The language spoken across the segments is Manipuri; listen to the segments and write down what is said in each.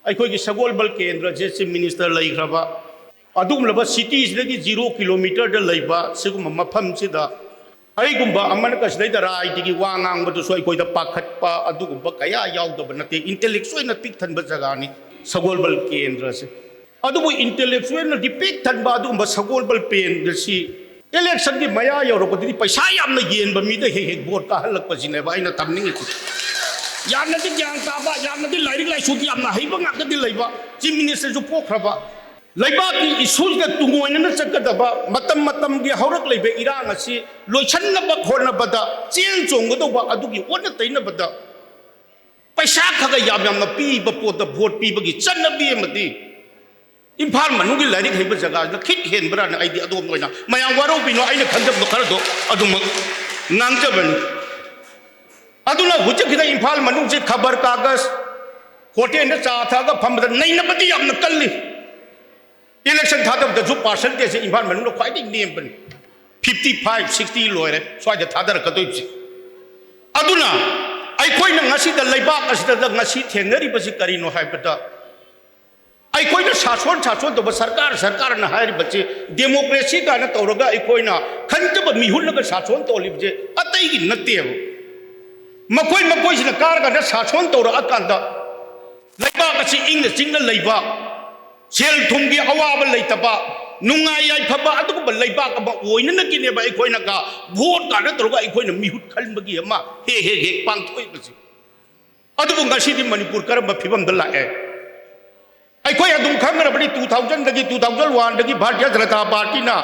अखोई सगोलबल केंद्र से चीफ मिनिस्टर लेख्रबा अदुगुम्लबा सिटीजदगी 0 किलोमीटर द लेबा सिगुम मफम सिदा अईगुम्बा अमन कसदैदा राइदिगी वा ngangbदुसु अखोइदा पाखटपा अदुगुम्बा कया याउदब नते इंटेलेक्चुअल न पिक थनबा जगानी सगोलबल केंद्र से अदुबु इंटेलेक्चुअल न डिपिक थनबा अदुगुम्बा सगोलबल केंद्र सी इलेक्शन की मया यौरपदी पैसा यामना येनबा मीदा हे हे वोट का हलकपसिनेबा आइना तमनिंग यामनदी ज्ञान ताबा यामनदी लाइरिक लाइसुदी यामना हैबा ngakadi leiba चीफ मिनिस्टर जो पोखरबा leiba की इशूज का तुंगोइना चकदबा मतम मतम की हौरक लेबे इरांग असि लोइसनबा खोरनबदा चेन चोंगदोबा अदुगी ओन तैनबदा पैसा खगा यामना पीबा पोत वोट पीबगी चन्नबी मदी इम्फाल मनुगी लाइरिक हैबा जगह खिट हेनबरा न आइदी अदोम नोइना मया वारो बिनो आइना खंजब खरदो अदुम नांगजबनी अदुना हुजकिदा इम्फाल मनुंग से खबर कागज होटेल चा थागा फमद नैनबदी यामना कल्ली इलेक्शन थादब जो परसेंटेज से इम्फाल मनुंग ख्वाइदि नेमबनी 55 60 लोरे स्वाइदा थादर कदोइबसी अदुना अइखोइना ngasi da leiba asida da ngasi थेंगरी बसी करिनो हाइबदा अइखोइना शासन दब सरकार न हाइरि बचे डेमोक्रेसी का न तौरगा अइखोइना खंजब मिहुलगा शासन तोलिबजे अतैगी नतेब मकोई मकोई सिना कारगा न शासन तौर अकांदा leiba kasi ingna chingna leiba sel thumgi awaba leitaba nungai ai phaba adugo leiba ka ba oina na kineba अइखोइना का vote का न तौरगा अइखोइना मिहुत खलबगी अमा हे पांगथोइ बसी अदुबो ngasi di manipur karamba phibam da lae अखोई अदुम खंगरबनी 2000 दगी 2001 दगी भारतीय जनता पार्टी ना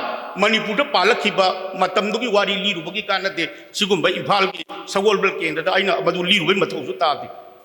मणिपुर पालखिबा मतमदुगी वारी लीरुबगी कानते सिगुम्बा इम्फाल की सगोलबल केंद्र दा आइना मदु लीरुबई मथौसु तादि